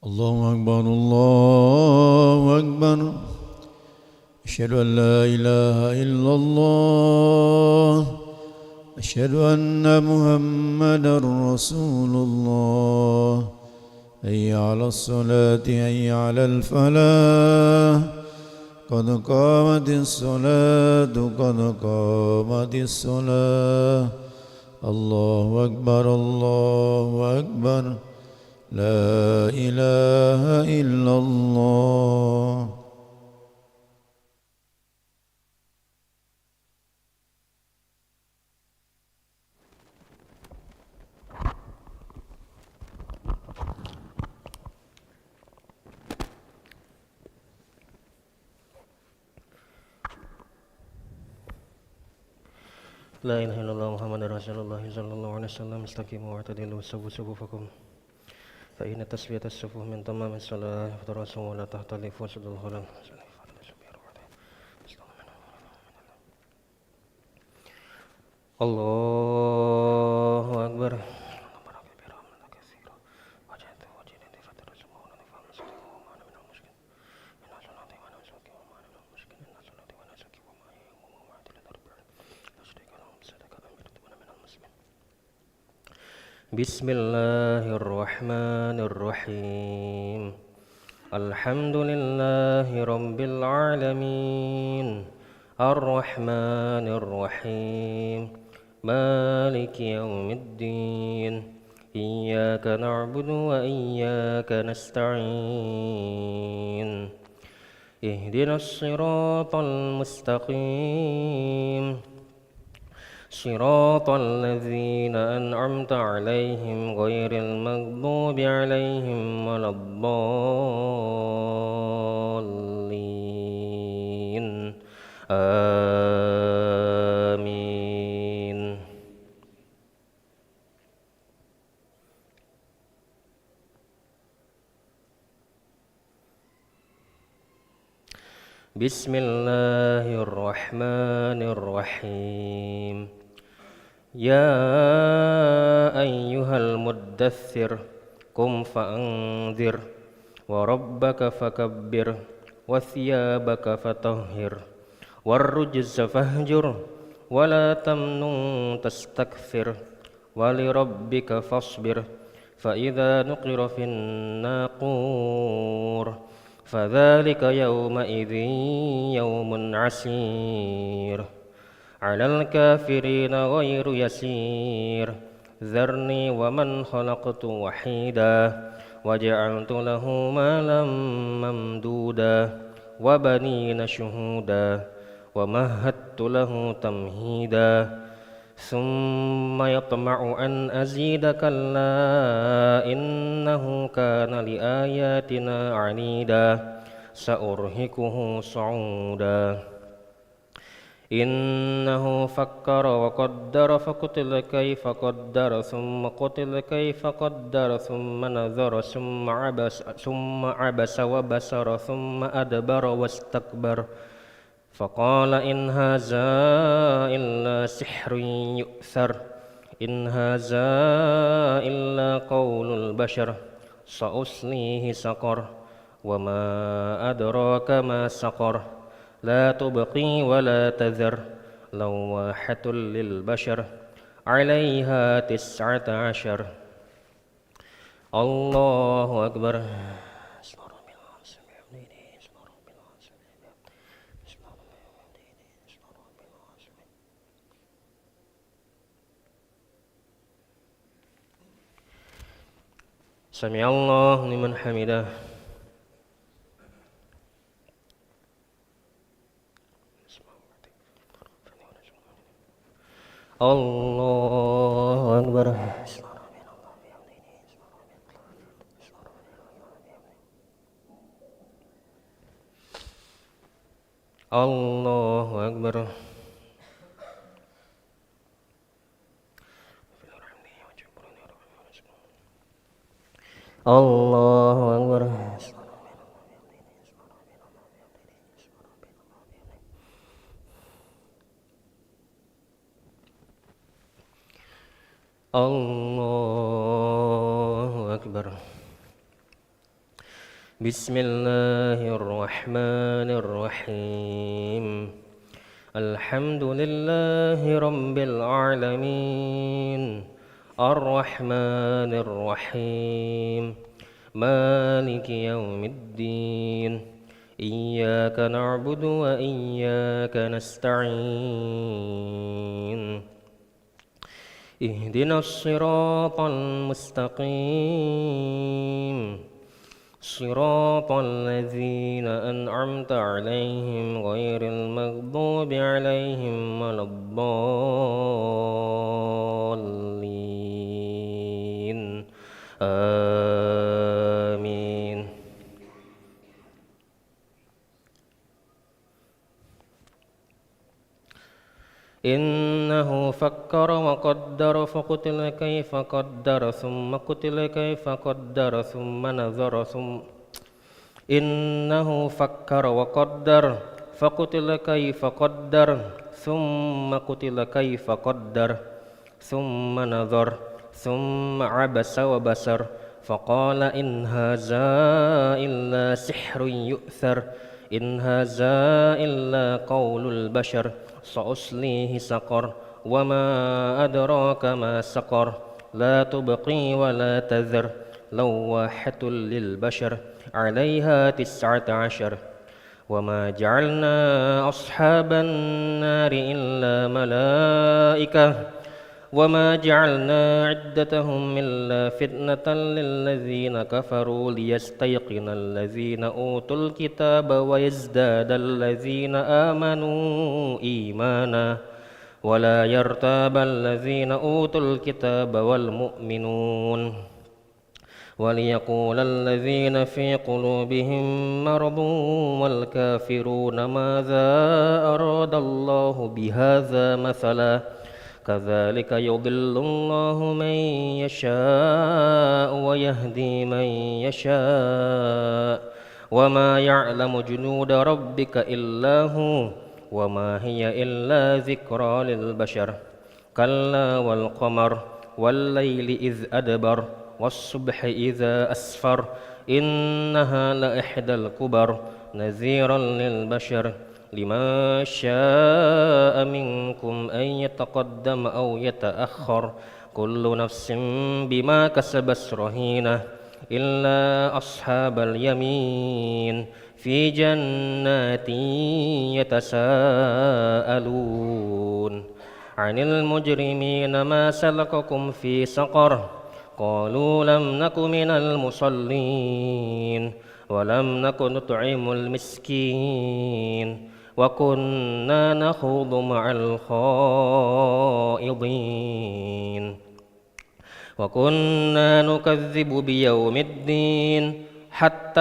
الله أكبر الله أكبر أشهد أن لا إله إلا الله أشهد أن محمدا رسول الله حي على الصلاة حي على الفلاح قد قامت الصلاة قد قامت الصلاة الله أكبر الله أكبر لا إله إلا الله. لا إله إلا الله محمد رسول الله صلى الله عليه وسلم استقيموا واعتدلوا سووا صفوفكم فإن تسوية الصفوف من تمام الصلاة فترسوا ولا تختلفوا سد الخلل الله أكبر. بسم الله الرحمن الرحيم الحمد لله رب العالمين الرحمن الرحيم مالك يوم الدين إياك نعبد وإياك نستعين اهدنا الصراط المستقيم صراط الذين أنعمت عليهم غير المغضوب عليهم ولا الضالين آمين. بسم الله الرحمن الرحيم يا أيها المدثر قم فأنذر وربك فكبر وثيابك فطهر والرجز فاهجر ولا تمنن تستكثر ولربك فاصبر فإذا نقر في الناقور فذلك يومئذ يوم عسير على الكافرين غير يسير ذرني ومن خلقت وحيدا وجعلت له مالا ممدودا وبنين شهودا ومهدت له تمهيدا ثم يطمع أن أزيد كلا إنه كان لآياتنا عنيدا سأرهقه صعودا إنه فكر وقدر فقتل كيف قدر ثم قتل كيف قدر ثم نظر ثم عبس وبسر ثم أدبر واستكبر فقال إن هذا إلا سحر يؤثر إن هذا إلا قول البشر سأصليه سقر وما أدراك ما سقر لا تبقي ولا تذر لواحة للبشر عليها 19. الله أكبر. سمع الله لمن حمده. الله أكبر. الله أكبر. الله أكبر. الله أكبر. بسم الله الرحمن الرحيم الحمد لله رب العالمين الرحمن الرحيم مالك يوم الدين إياك نعبد وإياك نستعين اهدنا الصراط المستقيم صراط الذين أنعمت عليهم غير المغضوب عليهم ولا الضالين آمين إنه فكر وقدر فقتل كيف قدر ثم قتل كيف قدر ثم نظر إنه فكر وقدر فقتل كيف قدر ثم قتل كيف قدر ثم نظر ثم عبس وبسر فقال إن هذا إلا سحر يؤثر إن هذا إلا قول البشر سأصليه سقر وما أدراك ما سقر لا تبقي ولا تذر لواحة للبشر عليها 19 وما جعلنا أصحاب النار إلا ملائكة وما جعلنا عدتهم إلا فتنة للذين كفروا ليستيقن الذين أوتوا الكتاب ويزداد الذين آمنوا إيمانا ولا يرتاب الذين أوتوا الكتاب والمؤمنون وليقول الذين في قلوبهم مرض والكافرون ماذا أراد الله بهذا مثلا كذلك يضل الله من يشاء ويهدي من يشاء وما يعلم جنود ربك إلا هو وما هي إلا ذكرى للبشر كلا والقمر والليل إذ أدبر والصبح إذا أسفر إنها لإحدى الكبر نذيرا للبشر لمن شاء منكم أن يتقدم أو يتأخر كل نفس بما كسبت رهينة إلا أصحاب اليمين في جنات يتساءلون عن المجرمين ما سلككم في سقر قالوا لم نك من المصلين ولم نك نطعم المسكين وكنا نخوض مع الخائضين وكنا نكذب بيوم الدين حتى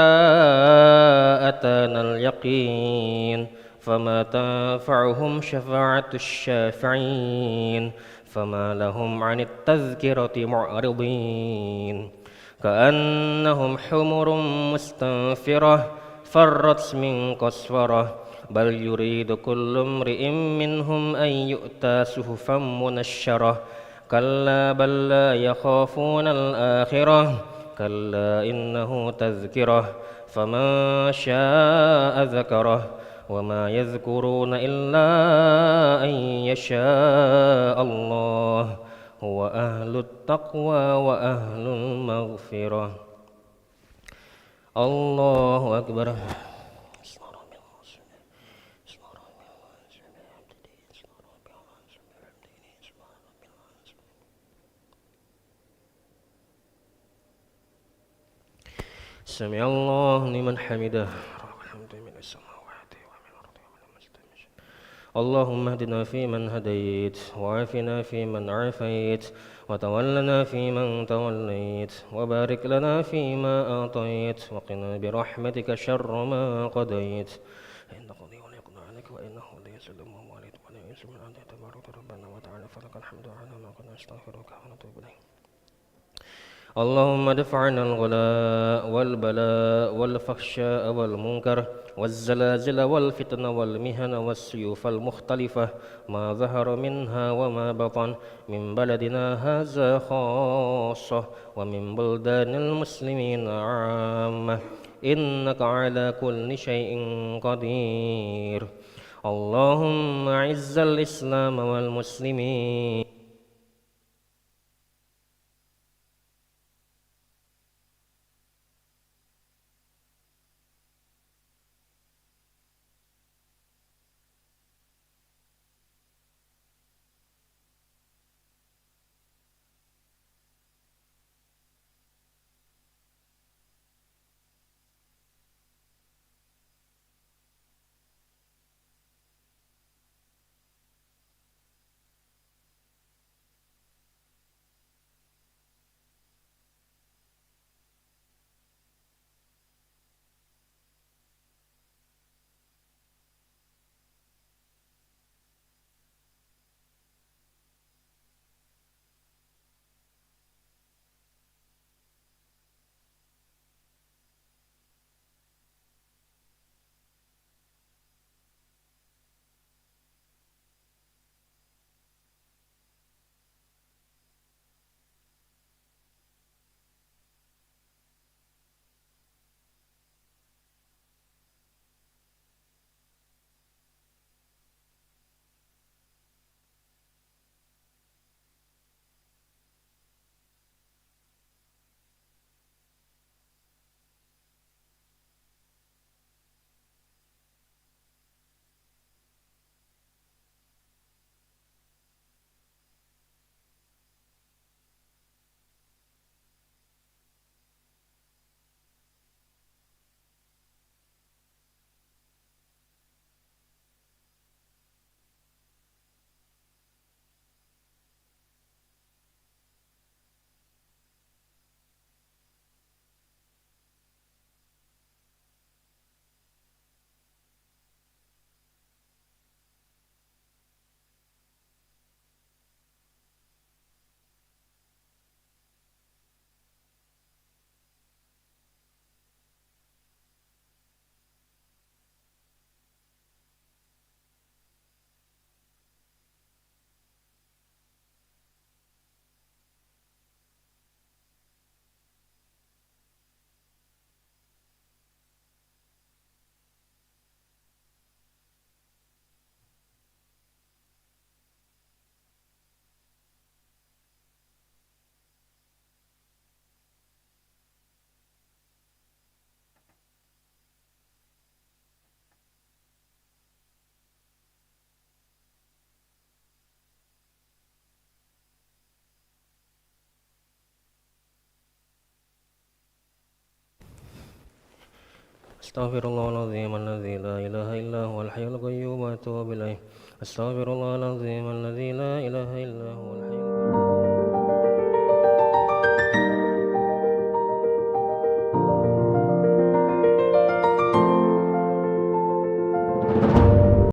أتانا اليقين فما تنفعهم شفاعة الشافعين فما لهم عن التذكرة معرضين كأنهم حمر مستنفرة فرت من قسورة بل يريد كل امرئ منهم أن يؤتى صحفا منشرة كلا بل لا يخافون الآخرة كلا إنه تذكرة فمن شاء ذكره وما يذكرون إلا أن يشاء الله هو أهل التقوى وأهل المغفرة الله أكبر سمع الله لمن حمده الحمد من السماوات ومن الأرض ومن المستمع اللهم اهدنا فيمن هديت وعافنا فيمن عافيت وتولنا فيمن توليت وبارك لنا فيما أعطيت وقنا برحمتك شر ما قضيت إن قضي ولا يقضى عليك وإنه لا يسلم ومالك ولا يسلم من أنت تبارك ربنا وتعالى فلك الحمد على ما كنا نستغفرك ونتوب إليك اللهم ادفع عنا الغلاء والبلاء والفحشاء والمنكر والزلازل والفتن والمهن والسيوف المختلفة ما ظهر منها وما بطن من بلدنا هذا خاصة ومن بلدان المسلمين عامة إنك على كل شيء قدير. اللهم أعز الإسلام والمسلمين أستغفر الله العظيم الذي لا إله إلا هو الحي القيوم وأتوب إليه. أستغفر الله العظيم الذي لا إله إلا هو الحي القيوم